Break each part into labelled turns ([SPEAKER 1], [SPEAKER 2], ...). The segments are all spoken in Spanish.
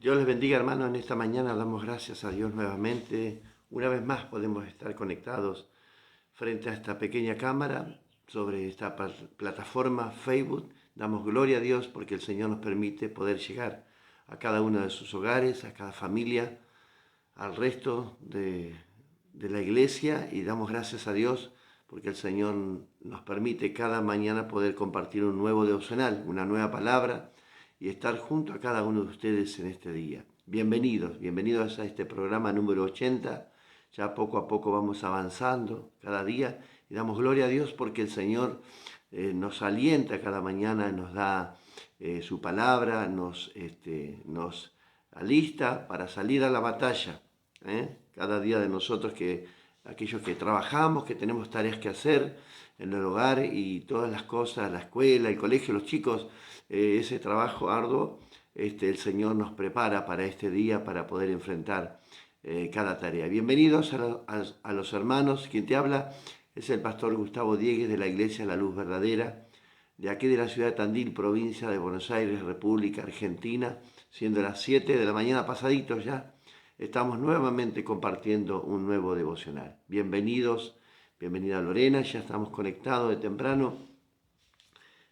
[SPEAKER 1] Dios les bendiga, hermanos. En esta mañana damos gracias a Dios nuevamente. Una vez más podemos estar conectados frente a esta pequeña cámara sobre esta plataforma Facebook. Damos gloria a Dios porque el Señor nos permite poder llegar a cada uno de sus hogares, a cada familia, al resto de la iglesia, y damos gracias a Dios porque el Señor nos permite cada mañana poder compartir un nuevo devocional, una nueva palabra, y estar junto a cada uno de ustedes en este día. Bienvenidos a este programa número 80. Ya poco a poco vamos avanzando cada día y damos gloria a Dios porque el Señor nos alienta cada mañana, nos da su palabra, nos alista para salir a la batalla. Cada día de nosotros, aquellos que trabajamos, que tenemos tareas que hacer en el hogar y todas las cosas, la escuela, el colegio, los chicos, ese trabajo arduo, el Señor nos prepara para este día, para poder enfrentar cada tarea. Bienvenidos a los hermanos. Quien te habla es el pastor Gustavo Diegues de la Iglesia La Luz Verdadera, de aquí de la ciudad de Tandil, provincia de Buenos Aires, República Argentina, siendo las 7 de la mañana pasaditos ya. Estamos nuevamente compartiendo un nuevo devocional. Bienvenida Lorena, ya estamos conectados de temprano.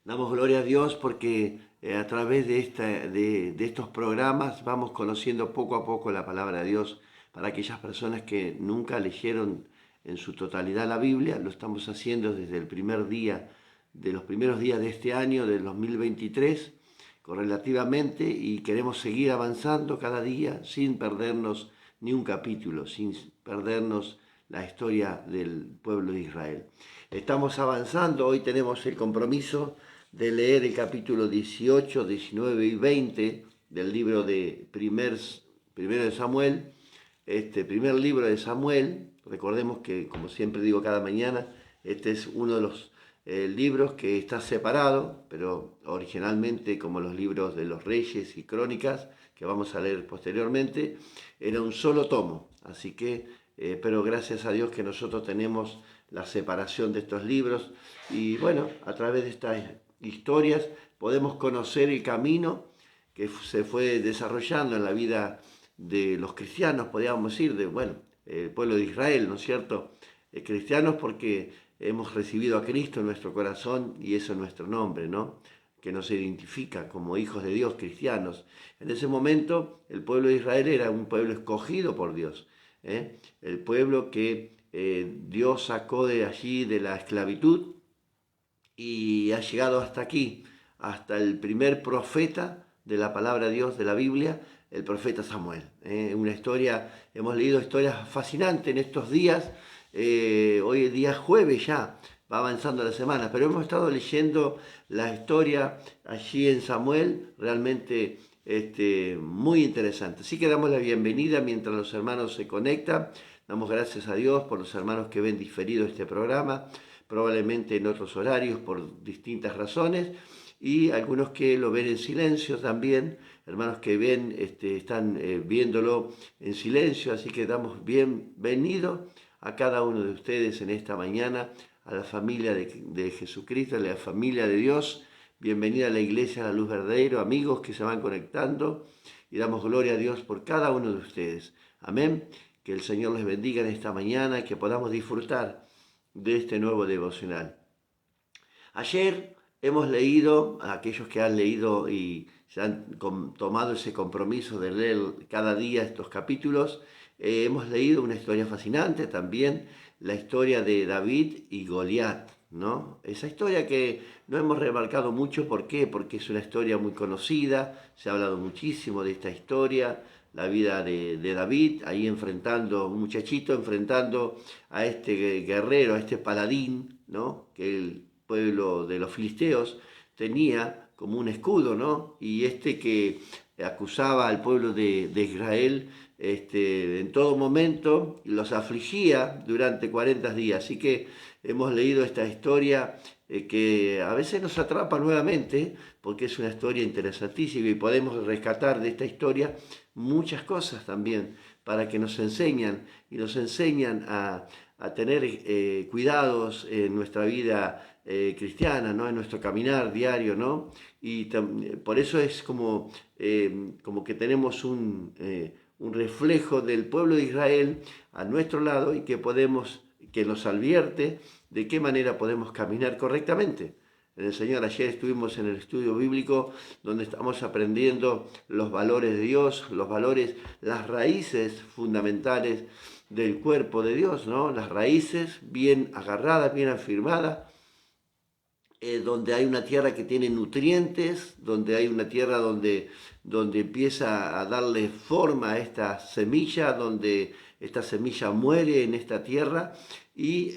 [SPEAKER 1] Damos gloria a Dios porque a través de estos programas vamos conociendo poco a poco la palabra de Dios. Para aquellas personas que nunca leyeron en su totalidad la Biblia, lo estamos haciendo desde el primer día, de los primeros días de este año, del 2023, correlativamente, y queremos seguir avanzando cada día sin perdernos ni un capítulo, sin perdernos la historia del pueblo de Israel. Estamos avanzando, hoy tenemos el compromiso de leer el capítulo 18, 19 y 20 del libro de primero de Samuel, primer libro de Samuel. Recordemos que, como siempre digo cada mañana, este es uno de los libros que está separado, pero originalmente, como los libros de los Reyes y Crónicas, que vamos a leer posteriormente, era un solo tomo. Así que, pero gracias a Dios que nosotros tenemos la separación de estos libros, y bueno, a través de estas historias podemos conocer el camino que se fue desarrollando en la vida de los cristianos, podríamos decir, el pueblo de Israel, ¿no es cierto? Cristianos porque hemos recibido a Cristo en nuestro corazón y eso es nuestro nombre, ¿no? Que nos identifica como hijos de Dios, cristianos. En ese momento el pueblo de Israel era un pueblo escogido por Dios, el pueblo que Dios sacó de allí, de la esclavitud, y ha llegado hasta aquí, hasta el primer profeta de la palabra de Dios, de la Biblia, el profeta Samuel. Una historia, hemos leído historias fascinantes en estos días. Hoy es día jueves ya, va avanzando la semana, pero hemos estado leyendo la historia allí en Samuel, realmente muy interesante. Así que damos la bienvenida mientras los hermanos se conectan. Damos gracias a Dios por los hermanos que ven diferido este programa, probablemente en otros horarios por distintas razones, y algunos que lo ven en silencio también, hermanos que ven, están viéndolo en silencio. Así que damos bienvenido a cada uno de ustedes en esta mañana, a la familia de Jesucristo, a la familia de Dios. Bienvenida a la Iglesia La Luz Verdadera, amigos que se van conectando, y damos gloria a Dios por cada uno de ustedes. Amén. Que el Señor les bendiga en esta mañana, que podamos disfrutar de este nuevo devocional. Ayer hemos leído, a aquellos que han leído y se han tomado ese compromiso de leer cada día estos capítulos, hemos leído una historia fascinante también, la historia de David y Goliat, ¿no? Esa historia que no hemos remarcado mucho. ¿Por qué? Porque es una historia muy conocida, se ha hablado muchísimo de esta historia, la vida de David, ahí enfrentando, un muchachito enfrentando a este guerrero, a este paladín, ¿no? Que el pueblo de los filisteos tenía como un escudo, ¿no? Y que acusaba al pueblo de Israel en todo momento, los afligía durante 40 días. Así que hemos leído esta historia que a veces nos atrapa nuevamente, porque es una historia interesantísima y podemos rescatar de esta historia muchas cosas también para que nos enseñan y nos enseñan a tener cuidados en nuestra vida cristiana, ¿no? En nuestro caminar diario, ¿no? Y por eso es como que tenemos un reflejo del pueblo de Israel a nuestro lado y que nos advierte de qué manera podemos caminar correctamente. En el Señor, ayer estuvimos en el estudio bíblico donde estamos aprendiendo los valores de Dios, los valores, las raíces fundamentales del cuerpo de Dios, ¿no? Las raíces bien agarradas, bien afirmadas, donde hay una tierra que tiene nutrientes, donde hay una tierra donde empieza a darle forma a esta semilla, donde esta semilla muere en esta tierra y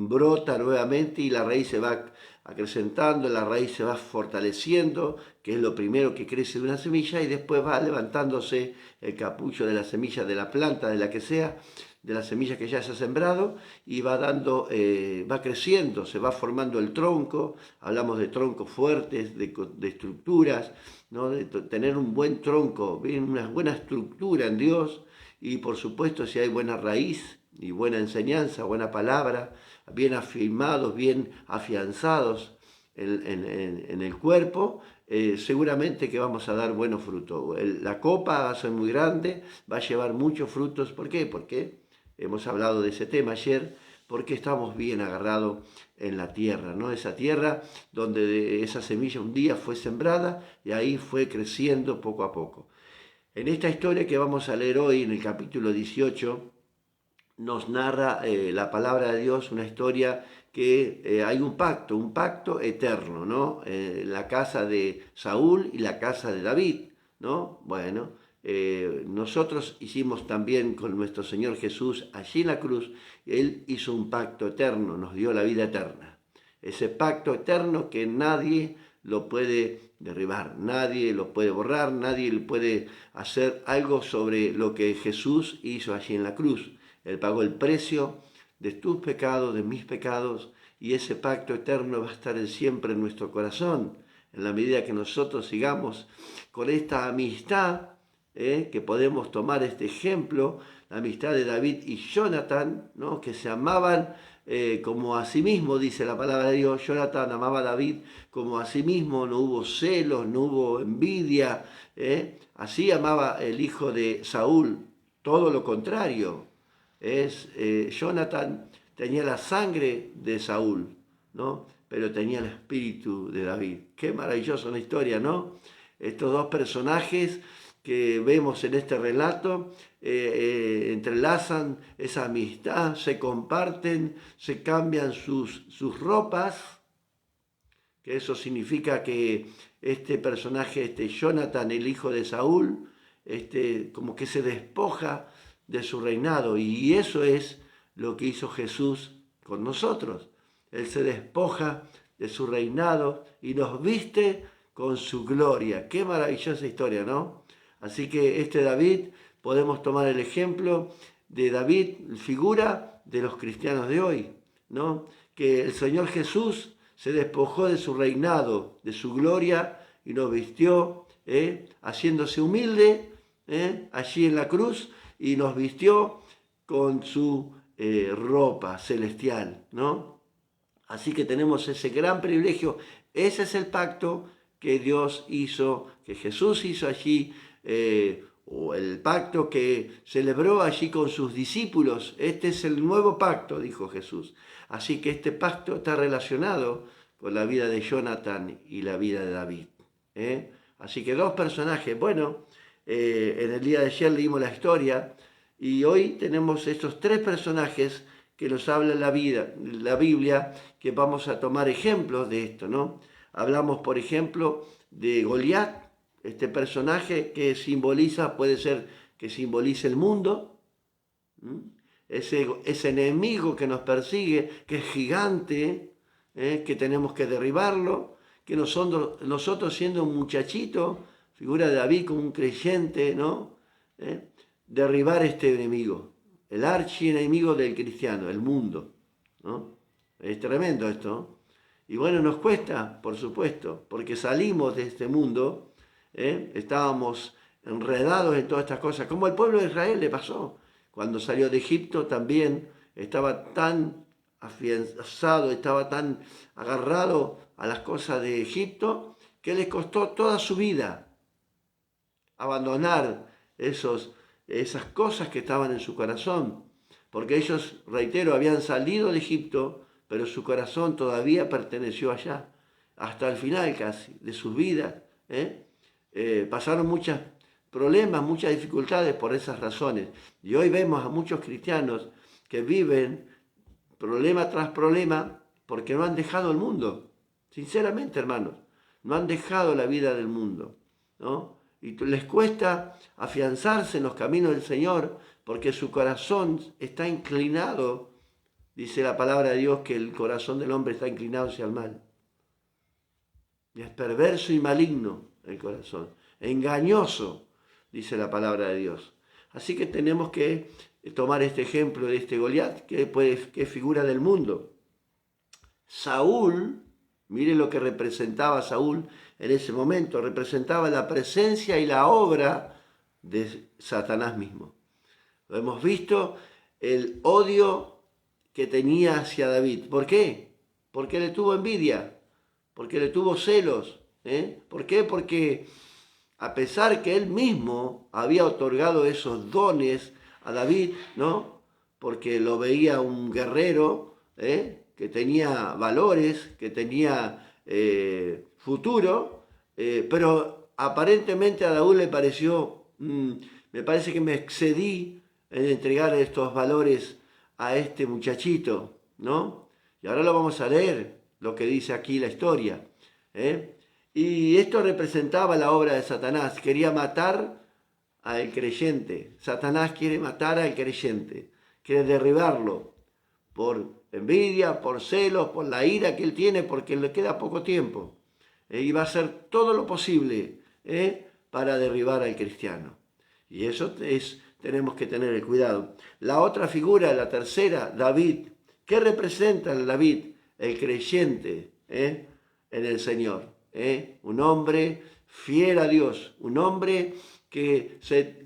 [SPEAKER 1] brota nuevamente y la raíz se va acrecentando, la raíz se va fortaleciendo, que es lo primero que crece de una semilla, y después va levantándose el capullo de la semilla de la planta, de la que sea, de la semilla que ya se ha sembrado, y va creciendo, se va formando el tronco. Hablamos de troncos fuertes, de estructuras, ¿no? De tener un buen tronco, una buena estructura en Dios, y por supuesto si hay buena raíz y buena enseñanza, buena palabra, bien afirmados, bien afianzados en el cuerpo, seguramente que vamos a dar buenos frutos. La copa va a ser muy grande, va a llevar muchos frutos. ¿Por qué? Porque hemos hablado de ese tema ayer, porque estamos bien agarrados en la tierra, ¿no? Esa tierra donde esa semilla un día fue sembrada y ahí fue creciendo poco a poco. En esta historia que vamos a leer hoy, en el capítulo 18, nos narra la palabra de Dios, una historia que hay un pacto eterno, ¿no? La casa de Saúl y la casa de David, ¿no? Bueno, nosotros hicimos también con nuestro Señor Jesús allí en la cruz, Él hizo un pacto eterno, nos dio la vida eterna. Ese pacto eterno que nadie lo puede derribar, nadie lo puede borrar, nadie puede hacer algo sobre lo que Jesús hizo allí en la cruz. Él pagó el precio de tus pecados, de mis pecados, y ese pacto eterno va a estar siempre en nuestro corazón, en la medida que nosotros sigamos con esta amistad, que podemos tomar este ejemplo, la amistad de David y Jonathan, ¿no? Que se amaban como a sí mismo, dice la palabra de Dios. Jonathan amaba a David como a sí mismo, no hubo celos, no hubo envidia, así amaba el hijo de Saúl, todo lo contrario. Jonathan tenía la sangre de Saúl, ¿no? Pero tenía el espíritu de David. Qué maravillosa una historia, ¿no? Estos dos personajes que vemos en este relato entrelazan esa amistad, se comparten, se cambian sus ropas, que eso significa que este personaje, Jonathan, el hijo de Saúl, como que se despoja de su reinado, y eso es lo que hizo Jesús con nosotros. Él se despoja de su reinado y nos viste con su gloria. Qué maravillosa historia, ¿no? Así que David, podemos tomar el ejemplo de David, figura de los cristianos de hoy, ¿no? Que el Señor Jesús se despojó de su reinado, de su gloria, y nos vistió, haciéndose humilde, allí en la cruz, y nos vistió con su ropa celestial, ¿no? Así que tenemos ese gran privilegio. Ese es el pacto que Dios hizo, que Jesús hizo allí, o el pacto que celebró allí con sus discípulos. Este es el nuevo pacto, dijo Jesús. Así que este pacto está relacionado con la vida de Jonathan y la vida de David. Así que dos personajes. Bueno, en el día de ayer leímos la historia y hoy tenemos estos tres personajes que nos habla la Biblia, que vamos a tomar ejemplos de esto, ¿no? Hablamos, por ejemplo, de Goliat, este personaje que puede ser que simbolice el mundo, ese enemigo que nos persigue, que es gigante, que tenemos que derribarlo, que nosotros siendo un muchachito, figura de David como un creyente, ¿no? Derribar este enemigo, el archienemigo del cristiano, el mundo, ¿no? Es tremendo esto, ¿no? Y bueno, nos cuesta, por supuesto, porque salimos de este mundo, estábamos enredados en todas estas cosas, como al pueblo de Israel le pasó. cuando salió de Egipto también estaba tan afianzado, estaba tan agarrado a las cosas de Egipto que le costó toda su vida abandonar esas cosas que estaban en su corazón, porque ellos, reitero, habían salido de Egipto, pero su corazón todavía perteneció allá, hasta el final casi de sus vidas. Pasaron muchos problemas, muchas dificultades por esas razones. Y hoy vemos a muchos cristianos que viven problema tras problema porque no han dejado el mundo. Sinceramente, hermanos, no han dejado la vida del mundo, ¿no? Y les cuesta afianzarse en los caminos del Señor porque su corazón está inclinado. Dice la palabra de Dios que el corazón del hombre está inclinado hacia el mal. Y es perverso y maligno el corazón, engañoso, dice la palabra de Dios. Así que tenemos que tomar este ejemplo de este Goliat, que es figura del mundo. Saúl, mire lo que representaba Saúl en ese momento, representaba la presencia y la obra de Satanás mismo. Lo hemos visto, el odio que tenía hacia David. ¿Por qué? Porque le tuvo envidia, porque le tuvo celos. ¿Por qué? Porque a pesar que él mismo había otorgado esos dones a David, ¿no? Porque lo veía un guerrero, que tenía valores, que tenía futuro, pero aparentemente a Daúl le pareció, me parece que me excedí en entregar estos valores a este muchachito, ¿no? Y ahora lo vamos a leer, lo que dice aquí la historia. Y esto representaba la obra de Satanás, quería matar al creyente. Satanás quiere matar al creyente, quiere derribarlo por envidia, por celos, por la ira que él tiene, porque le queda poco tiempo. Y va a hacer todo lo posible para derribar al cristiano. Y eso tenemos que tener el cuidado. La otra figura, la tercera, David. ¿Qué representa el David? El creyente en el Señor. Un hombre fiel a Dios, un hombre que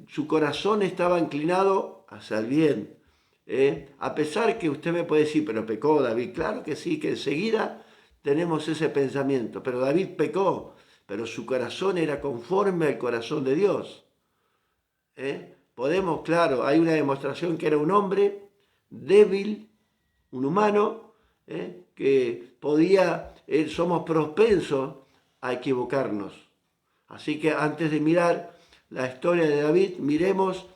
[SPEAKER 1] su corazón estaba inclinado hacia el bien. A pesar que usted me puede decir, pero pecó David. Claro que sí, que enseguida tenemos ese pensamiento. Pero David pecó, pero su corazón era conforme al corazón de Dios. Podemos, claro, hay una demostración que era un hombre débil, un humano, que somos propensos a equivocarnos. Así que antes de mirar la historia de David, miremos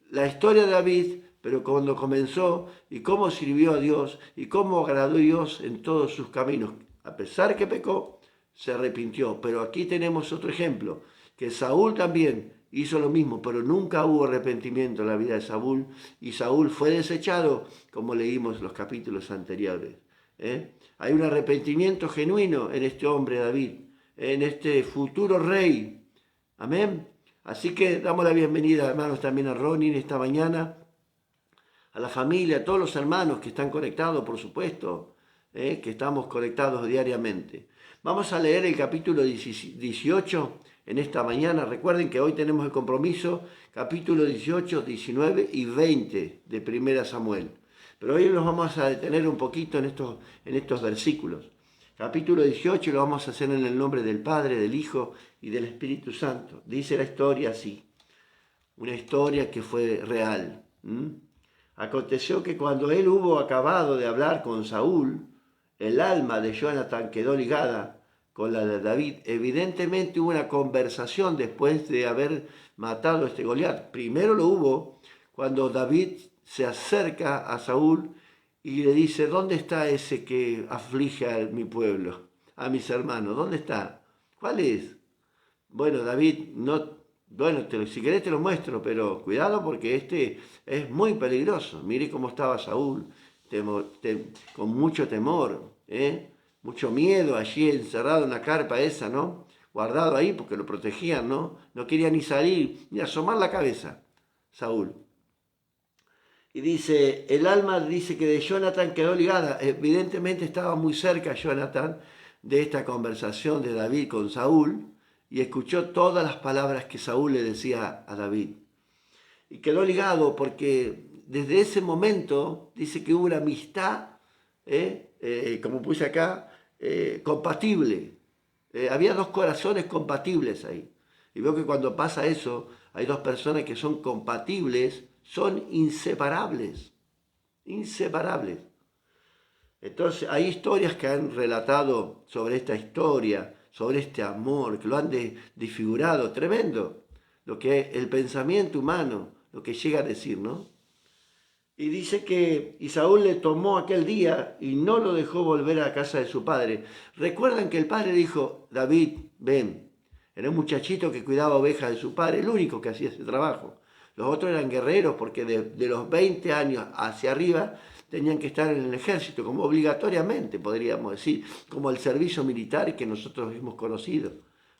[SPEAKER 1] la historia de David, pero cuando comenzó y cómo sirvió a Dios y cómo agradó a Dios en todos sus caminos. A pesar que pecó, se arrepintió. Pero aquí tenemos otro ejemplo, que Saúl también hizo lo mismo, pero nunca hubo arrepentimiento en la vida de Saúl, y Saúl fue desechado, como leímos en los capítulos anteriores. Hay un arrepentimiento genuino en este hombre David, en este futuro rey. Amén. Así que damos la bienvenida, hermanos, también a Ronin esta mañana, a la familia, a todos los hermanos que están conectados, por supuesto, que estamos conectados diariamente. Vamos a leer el capítulo 18 en esta mañana. Recuerden que hoy tenemos el compromiso, capítulo 18, 19 y 20 de 1 Samuel. Pero hoy nos vamos a detener un poquito en estos versículos. Capítulo 18 lo vamos a hacer en el nombre del Padre, del Hijo y del Espíritu Santo. Dice la historia así, una historia que fue real. Aconteció que cuando él hubo acabado de hablar con Saúl, el alma de Jonatán quedó ligada con la de David. Evidentemente hubo una conversación después de haber matado a este Goliat. Primero lo hubo cuando David se acerca a Saúl y le dice, ¿dónde está ese que aflige a mi pueblo, a mis hermanos? ¿Dónde está? ¿Cuál es? Bueno, David, si querés te lo muestro, pero cuidado porque este es muy peligroso. Mire cómo estaba Saúl, con mucho temor, mucho miedo allí encerrado en la carpa esa, ¿no? Guardado ahí porque lo protegían, ¿no? No quería ni salir, ni asomar la cabeza, Saúl. Y dice, el alma dice que de Jonatán quedó ligada. Evidentemente estaba muy cerca Jonatán de esta conversación de David con Saúl y escuchó todas las palabras que Saúl le decía a David. Y quedó ligado porque desde ese momento dice que hubo una amistad, como puse acá, compatible. Había dos corazones compatibles ahí. Y veo que cuando pasa eso, hay dos personas que son compatibles, son inseparables, inseparables. Entonces, hay historias que han relatado sobre esta historia, sobre este amor, que lo han desfigurado, tremendo, lo que es el pensamiento humano, lo que llega a decir, ¿no? Y dice que Saúl le tomó aquel día y no lo dejó volver a la casa de su padre. Recuerdan que el padre dijo, David, ven. Era un muchachito que cuidaba ovejas de su padre, el único que hacía ese trabajo. Los otros eran guerreros porque de los 20 años hacia arriba tenían que estar en el ejército, como obligatoriamente, podríamos decir, como el servicio militar que nosotros hemos conocido,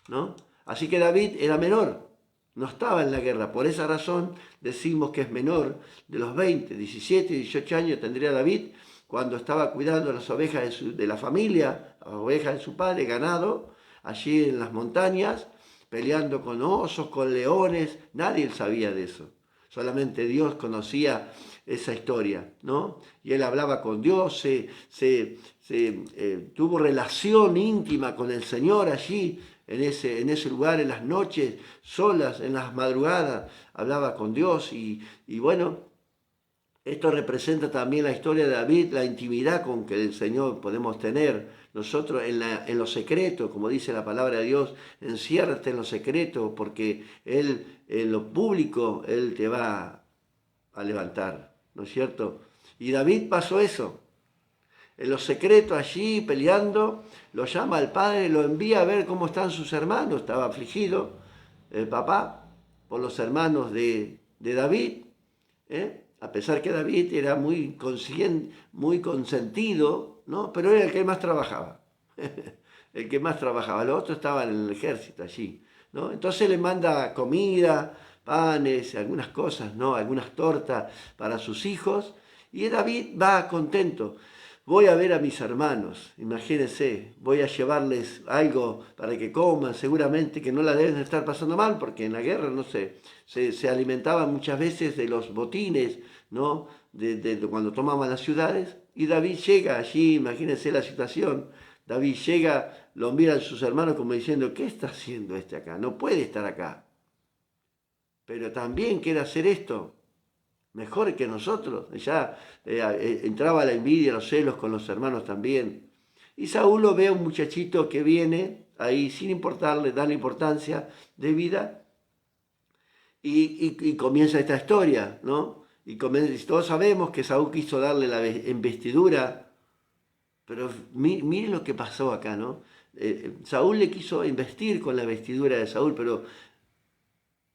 [SPEAKER 1] ¿no? Así que David era menor, no estaba en la guerra. Por esa razón decimos que es menor de los 20, 17, 18 años tendría David cuando estaba cuidando las ovejas de la familia, las ovejas de su padre, ganado, allí en las montañas, peleando con osos, con leones. Nadie sabía de eso. Solamente Dios conocía esa historia, ¿no? Y él hablaba con Dios, tuvo relación íntima con el Señor allí, en ese lugar, en las noches, solas, en las madrugadas, hablaba con Dios y bueno, esto representa también la historia de David, la intimidad con que el Señor podemos tener. Nosotros en lo secreto, como dice la palabra de Dios, enciérrate en lo secreto, porque Él, en lo público, Él te va a levantar, ¿no es cierto? Y David pasó eso. En lo secreto allí peleando, lo llama al padre, lo envía a ver cómo están sus hermanos. Estaba afligido el papá por los hermanos de David, a pesar que David era muy consciente, muy consentido, ¿no? Pero era el que más trabajaba. El que más trabajaba. Los otros estaban en el ejército allí, ¿no? Entonces le manda comida, panes, algunas cosas, ¿no? Algunas tortas para sus hijos. Y David va contento. Voy a ver a mis hermanos, imagínense, voy a llevarles algo para que coman, seguramente que no la deben estar pasando mal, porque en la guerra, no sé, se alimentaban muchas veces de los botines, ¿no? De cuando tomaban las ciudades, y David llega allí, imagínense la situación, David llega, lo miran sus hermanos como diciendo, ¿qué está haciendo este acá? No puede estar acá, pero también quiere hacer esto mejor que nosotros. Ya entraba la envidia, los celos con los hermanos también. Y Saúl lo ve a un muchachito que viene ahí sin importarle, darle importancia de vida, y comienza esta historia, ¿no? Y todos sabemos que Saúl quiso darle la investidura, pero miren lo que pasó acá, ¿no? Saúl le quiso investir con la vestidura de Saúl, pero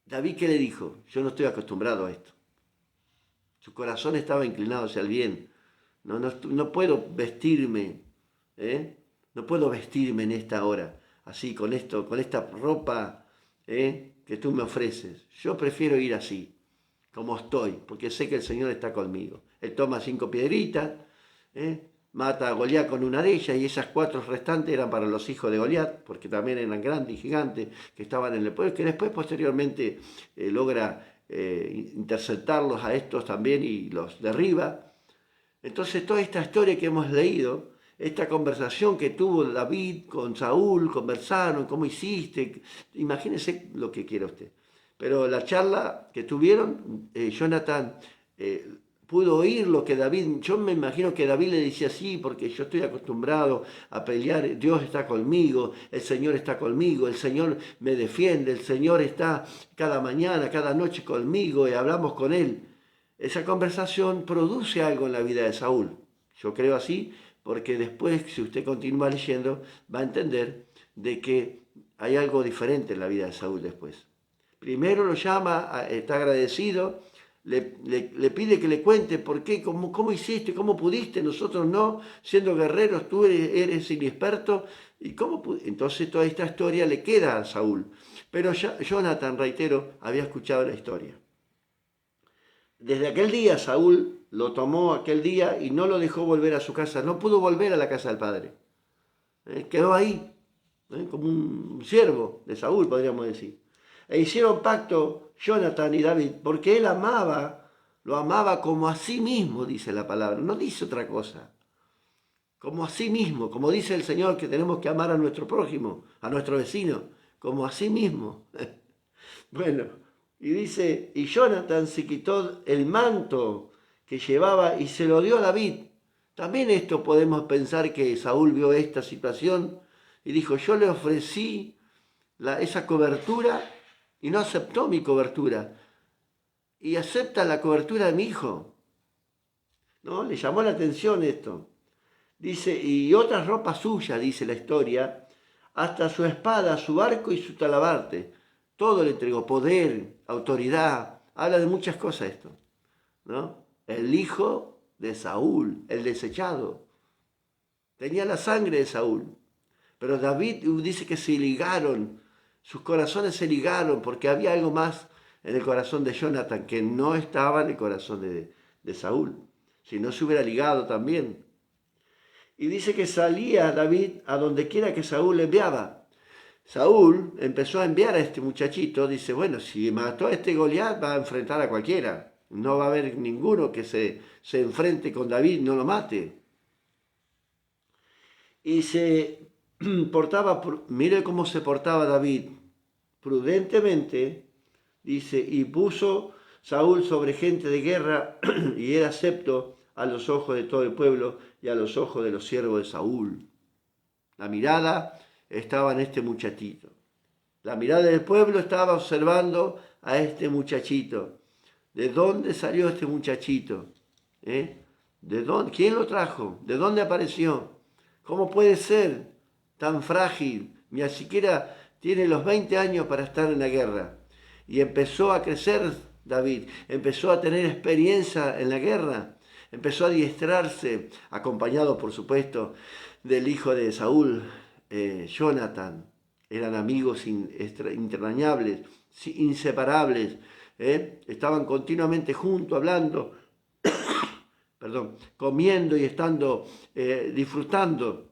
[SPEAKER 1] David, ¿qué le dijo? Yo no estoy acostumbrado a esto. Su corazón estaba inclinado hacia el bien. No puedo vestirme, no puedo vestirme en esta hora, así, con esto, con esta ropa que tú me ofreces. Yo prefiero ir así, como estoy, porque sé que el Señor está conmigo. Él toma 5 piedritas, mata a Goliat con una de ellas, y esas 4 restantes eran para los hijos de Goliat, porque también eran grandes y gigantes que estaban en el pueblo, que después posteriormente logra interceptarlos a estos también y los derriba. Entonces toda esta historia que hemos leído, esta conversación que tuvo David con Saúl, conversaron, cómo hiciste, imagínense lo que quiera usted. Pero la charla que tuvieron, Jonathan pudo oír lo que David, yo me imagino que David le decía sí, porque yo estoy acostumbrado a pelear, Dios está conmigo, el Señor está conmigo, el Señor me defiende, el Señor está cada mañana, cada noche conmigo y hablamos con Él. Esa conversación produce algo en la vida de Saúl. Yo creo así, porque después, si usted continúa leyendo, va a entender de que hay algo diferente en la vida de Saúl después. Primero lo llama, está agradecido, le pide que le cuente por qué, cómo hiciste, cómo pudiste, nosotros no, siendo guerreros, tú eres inexperto, y entonces toda esta historia le queda a Saúl. Pero Jonathan, reitero, había escuchado la historia. Desde aquel día Saúl lo tomó aquel día y no lo dejó volver a su casa, no pudo volver a la casa del padre. Quedó ahí, como un siervo de Saúl, podríamos decir. E hicieron pacto Jonathan y David, porque él amaba lo amaba como a sí mismo, dice la palabra, no dice otra cosa. Como a sí mismo, como dice el Señor que tenemos que amar a nuestro prójimo, a nuestro vecino, como a sí mismo. Bueno, y dice, y Jonathan se quitó el manto que llevaba y se lo dio a David. También esto podemos pensar que Saúl vio esta situación y dijo, yo le ofrecí esa cobertura y no aceptó mi cobertura. Y acepta la cobertura de mi hijo. ¿No? Le llamó la atención esto. Dice, y otras ropas suyas, dice la historia, hasta su espada, su arco y su talabarte. Todo le entregó, poder, autoridad. Habla de muchas cosas esto, ¿no? El hijo de Saúl, el desechado. Tenía la sangre de Saúl. Pero David dice que se ligaron, sus corazones se ligaron porque había algo más en el corazón de Jonathan que no estaba en el corazón de Saúl. Si no se hubiera ligado también. Y dice que salía David a donde quiera que Saúl le enviaba. Saúl empezó a enviar a este muchachito, dice, bueno, si mató a este Goliat va a enfrentar a cualquiera. No va a haber ninguno que se enfrente con David, no lo mate. Y se portaba, mire cómo se portaba David, prudentemente, dice, y puso Saúl sobre gente de guerra y era acepto a los ojos de todo el pueblo y a los ojos de los siervos de Saúl. La mirada estaba en este muchachito. La mirada del pueblo estaba observando a este muchachito. ¿De dónde salió este muchachito? ¿De dónde? ¿Quién lo trajo? ¿De dónde apareció? ¿Cómo puede ser tan frágil? Ni siquiera tiene los 20 años para estar en la guerra. Y empezó a crecer David, empezó a tener experiencia en la guerra, empezó a adiestrarse, acompañado por supuesto del hijo de Saúl, Jonathan. Eran amigos entrañables, inseparables, estaban continuamente juntos hablando, perdón, comiendo y estando disfrutando.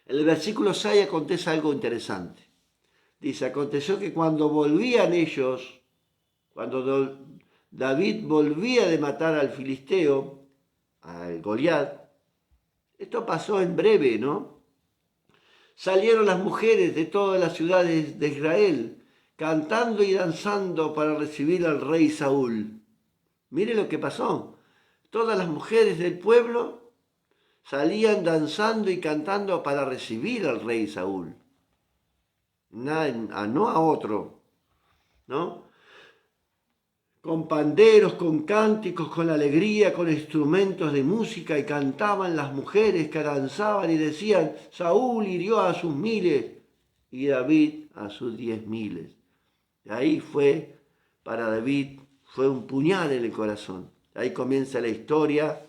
[SPEAKER 1] En el versículo 6 acontece algo interesante. Dice, aconteció que cuando volvían ellos, cuando David volvía de matar al filisteo, al Goliat, esto pasó en breve, ¿no? Salieron las mujeres de todas las ciudades de Israel, cantando y danzando para recibir al rey Saúl. Mire lo que pasó. Todas las mujeres del pueblo salían danzando y cantando para recibir al rey Saúl. No a otro, ¿no? Con panderos, con cánticos, con alegría, con instrumentos de música, y cantaban las mujeres que danzaban y decían, Saúl hirió a sus miles y David a sus 10.000. Y ahí fue, para David, fue un puñal en el corazón. Ahí comienza la historia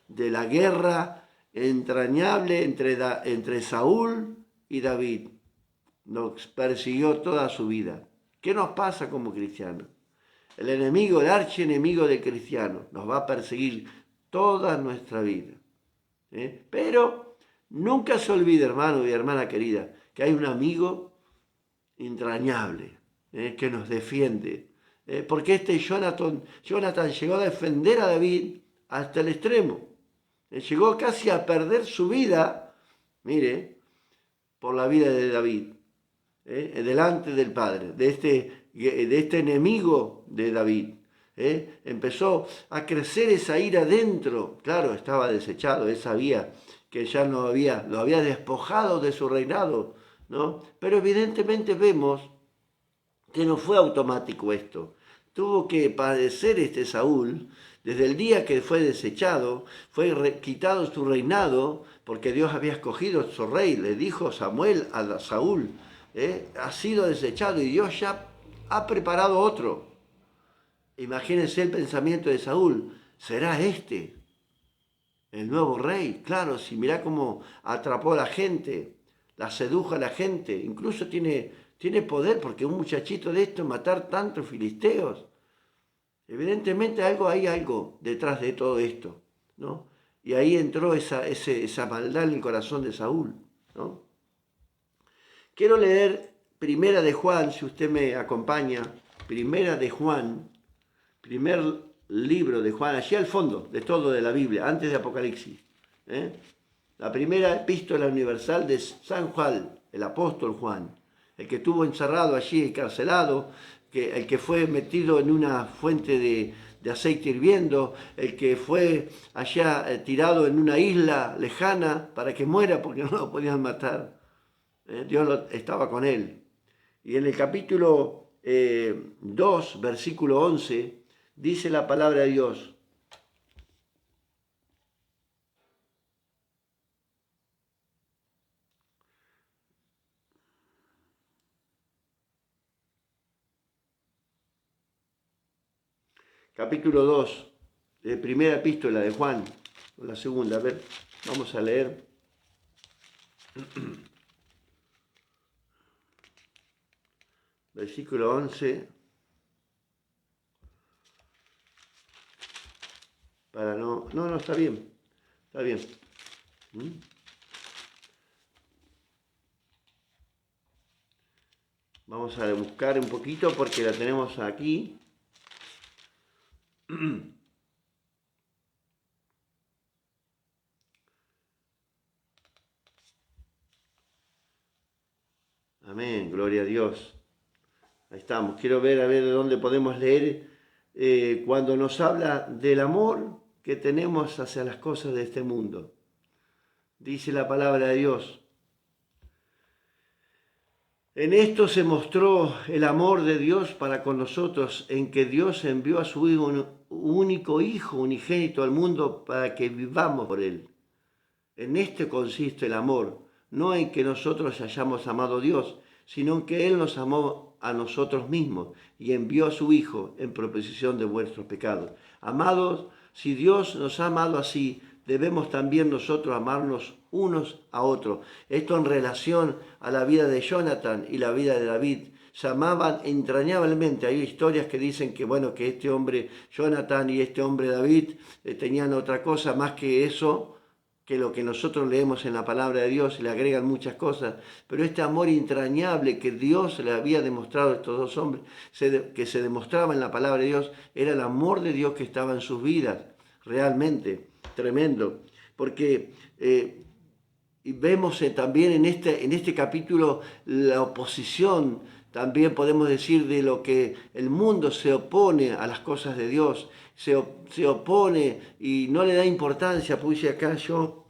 [SPEAKER 1] de la guerra entrañable entre Saúl y David. Nos persiguió toda su vida. ¿Qué nos pasa como cristianos? El enemigo, el archienemigo del cristiano, nos va a perseguir toda nuestra vida. Pero nunca se olvide, hermano y hermana querida, que hay un amigo entrañable que nos defiende. Porque este Jonathan llegó a defender a David hasta el extremo. Llegó casi a perder su vida, mire, por la vida de David, delante del Padre, de este enemigo de David. Empezó a crecer esa ira dentro. Claro, estaba desechado, él sabía que ya lo había despojado de su reinado, ¿no? Pero evidentemente vemos que no fue automático esto. Tuvo que padecer este Saúl desde el día que fue desechado, fue quitado su reinado, porque Dios había escogido su rey. Le dijo Samuel a Saúl, ha sido desechado y Dios ya ha preparado otro. Imagínense el pensamiento de Saúl, ¿será este el nuevo rey? Claro, si mirá cómo atrapó a la gente, la sedujo a la gente, incluso tiene poder, porque un muchachito de esto matar tantos filisteos. Evidentemente hay algo detrás de todo esto, ¿no? Y ahí entró esa maldad en el corazón de Saúl, ¿no? Quiero leer Primera de Juan, si usted me acompaña, Primera de Juan, primer libro de Juan, allí al fondo de todo de la Biblia, antes de Apocalipsis. La primera epístola universal de San Juan, el apóstol Juan, el que estuvo encerrado allí, encarcelado, el que fue metido en una fuente de aceite hirviendo, el que fue allá tirado en una isla lejana para que muera porque no lo podían matar. Dios estaba con él. Y en el capítulo 2, versículo 11, dice la palabra de Dios: capítulo 2, primera epístola de Juan, la segunda, a ver, vamos a leer. Versículo 11, para no, está bien, está bien. Vamos a buscar un poquito porque la tenemos aquí. Amén, gloria a Dios. Ahí estamos. Quiero ver a ver de dónde podemos leer cuando nos habla del amor que tenemos hacia las cosas de este mundo. Dice la palabra de Dios: en esto se mostró el amor de Dios para con nosotros, en que Dios envió a su único Hijo unigénito al mundo para que vivamos por Él. En este consiste el amor, no en que nosotros hayamos amado a Dios, sino en que Él nos amó a nosotros mismos y envió a su Hijo en propiciación de vuestros pecados. Amados, si Dios nos ha amado así, debemos también nosotros amarnos unos a otros. Esto en relación a la vida de Jonathan y la vida de David. Se amaban entrañablemente. Hay historias que dicen que, bueno, que este hombre Jonathan y este hombre David tenían otra cosa más que eso, que lo que nosotros leemos en la palabra de Dios, le agregan muchas cosas, pero este amor entrañable que Dios le había demostrado a estos dos hombres, que se demostraba en la palabra de Dios, era el amor de Dios que estaba en sus vidas, realmente tremendo, porque y vemos también en este capítulo la oposición, también podemos decir, de lo que el mundo se opone a las cosas de Dios, se opone y no le da importancia, puse acá yo,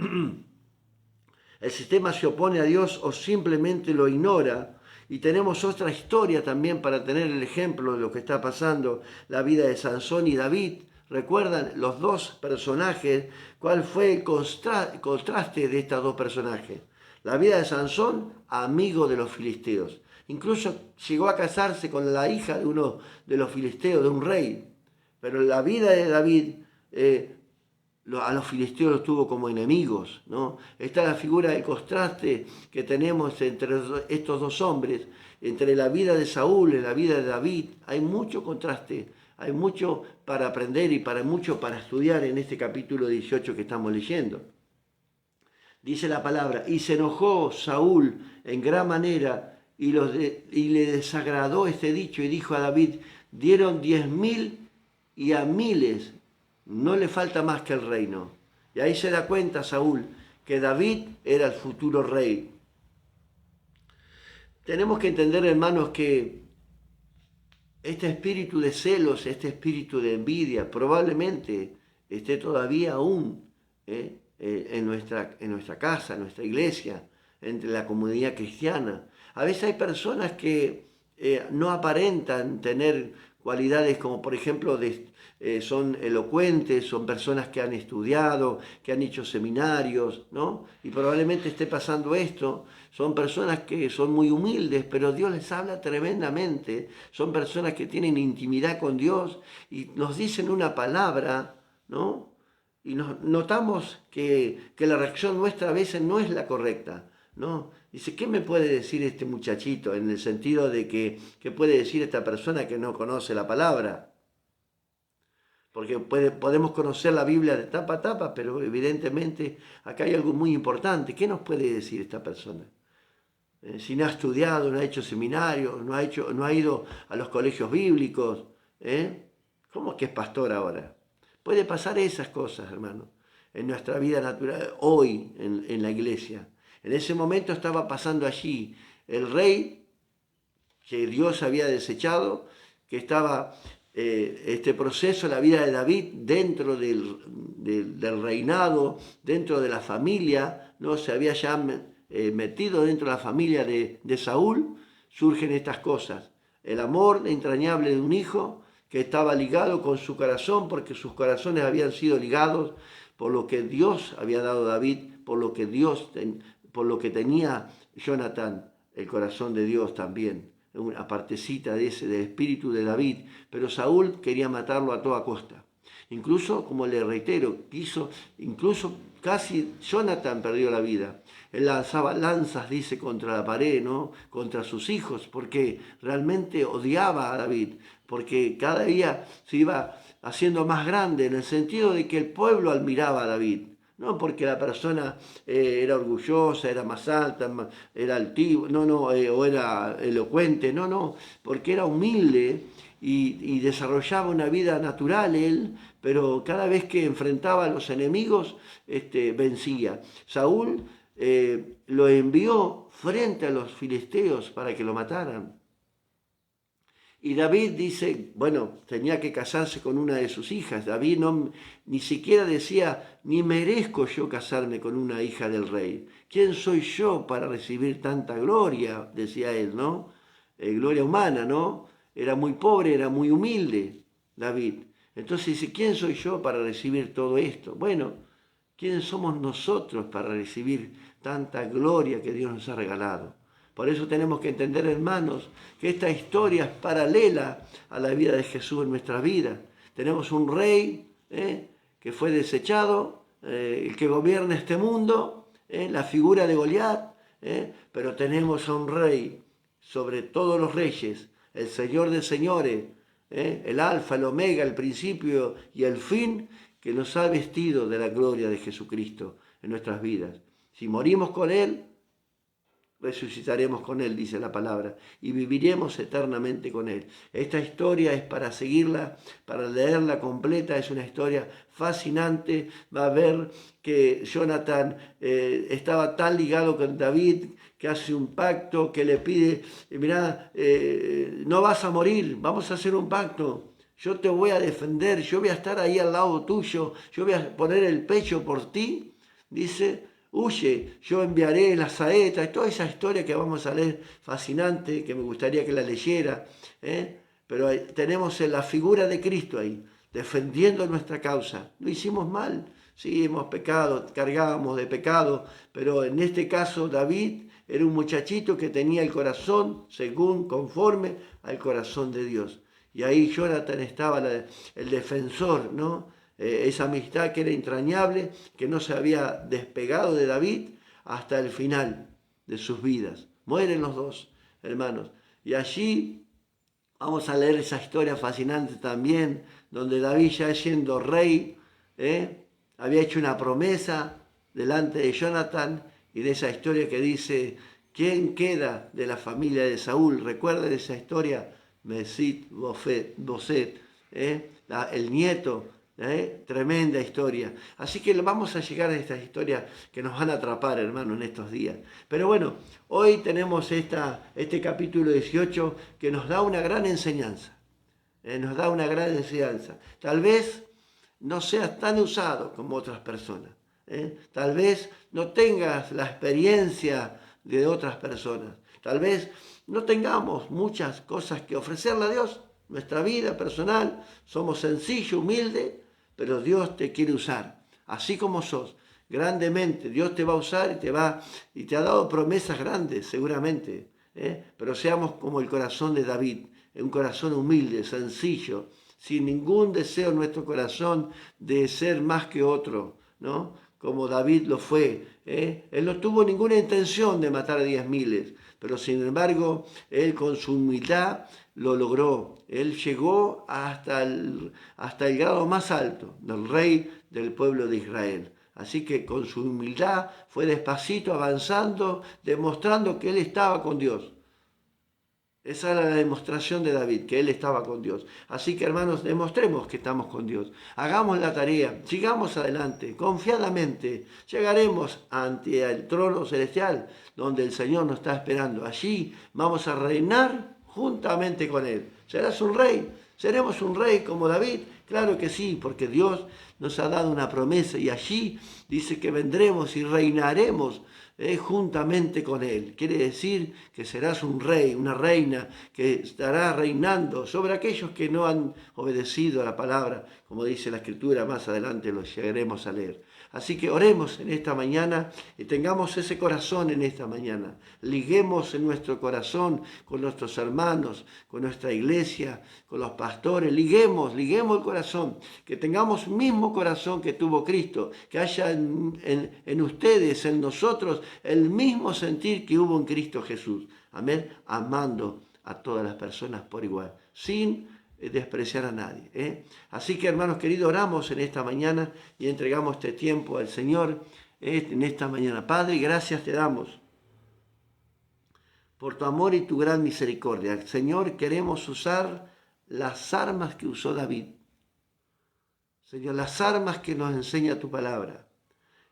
[SPEAKER 1] el sistema se opone a Dios o simplemente lo ignora. Y tenemos otra historia también para tener el ejemplo de lo que está pasando, la vida de Sansón y David. ¿Recuerdan los dos personajes? ¿Cuál fue el contraste de estos dos personajes? La vida de Sansón, amigo de los filisteos. Incluso llegó a casarse con la hija de uno de los filisteos, de un rey. Pero la vida de David, a los filisteos los tuvo como enemigos, ¿no? Esta es la figura de contraste que tenemos entre estos dos hombres, entre la vida de Saúl y la vida de David. Hay mucho contraste, hay mucho para aprender y mucho para estudiar en este capítulo 18 que estamos leyendo. Dice la palabra: y se enojó Saúl en gran manera y le desagradó este dicho y dijo a David: dieron 10.000 y a miles no le falta más que el reino. Y ahí se da cuenta Saúl que David era el futuro rey. Tenemos que entender, hermanos, que este espíritu de celos, este espíritu de envidia, probablemente esté todavía aún en nuestra casa, en nuestra iglesia, entre la comunidad cristiana. A veces hay personas que no aparentan tener cualidades como, por ejemplo, son elocuentes, son personas que han estudiado, que han hecho seminarios, ¿no? Y probablemente esté pasando esto. Son personas que son muy humildes, pero Dios les habla tremendamente. Son personas que tienen intimidad con Dios y nos dicen una palabra, ¿no? Y notamos que la reacción nuestra a veces no es la correcta, ¿no? Dice: ¿qué me puede decir este muchachito? En el sentido de ¿qué puede decir esta persona que no conoce la palabra? Porque podemos conocer la Biblia de tapa a tapa, pero evidentemente acá hay algo muy importante. ¿Qué nos puede decir esta persona? Si no ha estudiado, no ha hecho seminarios, no ha ido a los colegios bíblicos, ¿Cómo que es pastor ahora? Puede pasar esas cosas, hermano, en nuestra vida natural, hoy en la iglesia. En ese momento estaba pasando allí el rey que Dios había desechado, que estaba este proceso, la vida de David dentro del reinado, dentro de la familia, ¿no? Se había ya metido dentro de la familia de Saúl, surgen estas cosas. El amor entrañable de un hijo que estaba ligado con su corazón, porque sus corazones habían sido ligados por lo que Dios había dado a David, por lo que tenía Jonatán, el corazón de Dios también, una partecita de ese, del espíritu de David, pero Saúl quería matarlo a toda costa. Incluso, como le reitero, incluso casi Jonatán perdió la vida. Él lanzaba lanzas, dice, contra la pared, ¿no? Contra sus hijos, porque realmente odiaba a David, porque cada día se iba haciendo más grande, en el sentido de que el pueblo admiraba a David. No porque la persona era orgullosa, era más alta, era altiva, o era elocuente, porque era humilde y desarrollaba una vida natural él, pero cada vez que enfrentaba a los enemigos, vencía. Saúl lo envió frente a los filisteos para que lo mataran. Y David dice, bueno, tenía que casarse con una de sus hijas. David ni siquiera decía, ni merezco yo casarme con una hija del rey. ¿Quién soy yo para recibir tanta gloria? Decía él, ¿no? Gloria humana, ¿no? Era muy pobre, era muy humilde, David. Entonces dice, ¿quién soy yo para recibir todo esto? Bueno, ¿quiénes somos nosotros para recibir tanta gloria que Dios nos ha regalado? Por eso tenemos que entender, hermanos, que esta historia es paralela a la vida de Jesús en nuestra vida. Tenemos un rey que fue desechado, el que gobierna este mundo, la figura de Goliat, pero tenemos a un rey sobre todos los reyes, el Señor de señores, el alfa, el omega, el principio y el fin, que nos ha vestido de la gloria de Jesucristo en nuestras vidas. Si morimos con Él, resucitaremos con Él, dice la palabra, y viviremos eternamente con Él. Esta historia es para seguirla, para leerla completa, es una historia fascinante. Va a ver que Jonatán estaba tan ligado con David, que hace un pacto, que le pide, mirá, no vas a morir, vamos a hacer un pacto. Yo te voy a defender, yo voy a estar ahí al lado tuyo, yo voy a poner el pecho por ti, dice. Huye, yo enviaré las saetas, toda esa historia que vamos a leer, fascinante, que me gustaría que la leyera, pero tenemos la figura de Cristo ahí, defendiendo nuestra causa. No hicimos mal, sí, hemos pecado, cargábamos de pecado, pero en este caso David era un muchachito que tenía el corazón conforme al corazón de Dios. Y ahí Jonatán estaba el defensor, ¿no? Esa amistad que era entrañable, que no se había despegado de David hasta el final de sus vidas. Mueren los dos, hermanos. Y allí vamos a leer esa historia fascinante también, donde David, ya siendo rey, había hecho una promesa delante de Jonatán, y de esa historia que dice, ¿quién queda de la familia de Saúl? ¿Recuerdan esa historia? Mephíboset, el nieto. Tremenda historia. Así que vamos a llegar a estas historias que nos van a atrapar, hermano, en estos días. Pero bueno, hoy tenemos este capítulo 18 que nos da una gran enseñanza. Nos da una gran enseñanza. Tal vez no seas tan usado como otras personas. Tal vez no tengas la experiencia de otras personas. Tal vez no tengamos muchas cosas que ofrecerle a Dios. Nuestra vida personal, somos sencillos, humildes, pero Dios te quiere usar, así como sos, grandemente. Dios te va a usar y te ha dado promesas grandes, seguramente. Pero seamos como el corazón de David, un corazón humilde, sencillo, sin ningún deseo en nuestro corazón de ser más que otro, ¿no? Como David lo fue. Él no tuvo ninguna intención de matar a 10.000, pero sin embargo, él con su humildad lo logró. Él llegó hasta el grado más alto del rey del pueblo de Israel. Así que con su humildad fue despacito avanzando, demostrando que él estaba con Dios. Esa era la demostración de David, que él estaba con Dios. Así que, hermanos, demostremos que estamos con Dios. Hagamos la tarea, sigamos adelante, confiadamente. Llegaremos ante el trono celestial, donde el Señor nos está esperando. Allí vamos a reinar juntamente con Él. ¿Serás un rey? ¿Seremos un rey como David? Claro que sí, porque Dios nos ha dado una promesa y allí dice que vendremos y reinaremos juntamente con Él. Quiere decir que serás un rey, una reina, que estará reinando sobre aquellos que no han obedecido a la palabra, como dice la Escritura, más adelante lo llegaremos a leer. Así que oremos en esta mañana y tengamos ese corazón en esta mañana. Liguemos en nuestro corazón con nuestros hermanos, con nuestra iglesia, con los pastores. Liguemos el corazón. Que tengamos mismo corazón que tuvo Cristo. Que haya en ustedes, en nosotros, el mismo sentir que hubo en Cristo Jesús. Amén. Amando a todas las personas por igual. Sin despreciar a nadie. Así que, hermanos queridos, oramos en esta mañana y entregamos este tiempo al Señor en esta mañana. Padre, gracias te damos por tu amor y tu gran misericordia. Señor, queremos usar las armas que usó David. Señor, las armas que nos enseña tu palabra.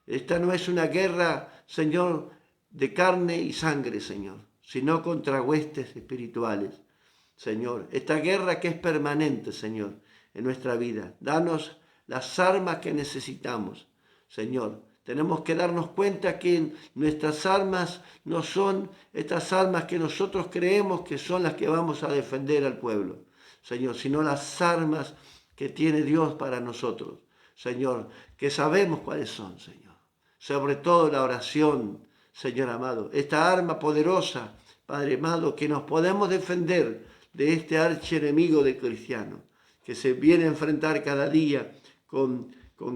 [SPEAKER 1] Esta no es una guerra, Señor, de carne y sangre, Señor, sino contra huestes espirituales. Señor, esta guerra que es permanente, Señor, en nuestra vida. Danos las armas que necesitamos, Señor. Tenemos que darnos cuenta que nuestras armas no son estas armas que nosotros creemos que son las que vamos a defender al pueblo, Señor, sino las armas que tiene Dios para nosotros, Señor, que sabemos cuáles son, Señor. Sobre todo la oración, Señor amado. Esta arma poderosa, Padre amado, que nos podemos defender de este archienemigo de cristiano, que se viene a enfrentar cada día con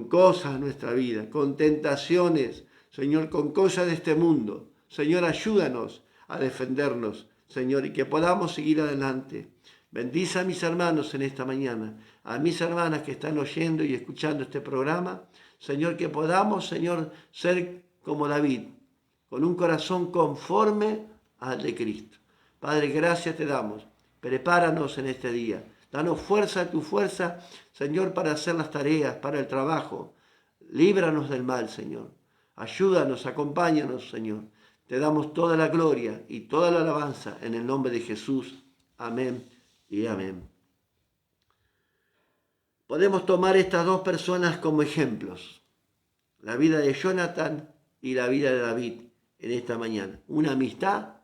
[SPEAKER 1] cosas en nuestra vida, con tentaciones, Señor, con cosas de este mundo. Señor, ayúdanos a defendernos, Señor, y que podamos seguir adelante. Bendice a mis hermanos en esta mañana, a mis hermanas que están oyendo y escuchando este programa. Señor, que podamos, Señor, ser como David, con un corazón conforme al de Cristo. Padre, gracias te damos. Prepáranos en este día. Danos fuerza, tu fuerza, Señor, para hacer las tareas, para el trabajo. Líbranos del mal, Señor. Ayúdanos, acompáñanos, Señor. Te damos toda la gloria y toda la alabanza en el nombre de Jesús. Amén y amén. Podemos tomar estas dos personas como ejemplos. La vida de Jonathan y la vida de David en esta mañana. Una amistad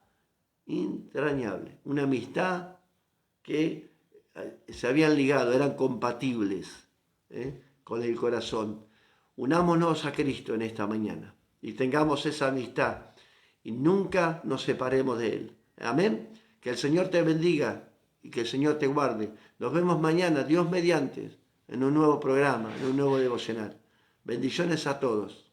[SPEAKER 1] entrañable, una amistad que se habían ligado, eran compatibles con el corazón. Unámonos a Cristo en esta mañana y tengamos esa amistad y nunca nos separemos de Él. Amén. Que el Señor te bendiga y que el Señor te guarde. Nos vemos mañana, Dios mediante, en un nuevo programa, en un nuevo devocional. Bendiciones a todos.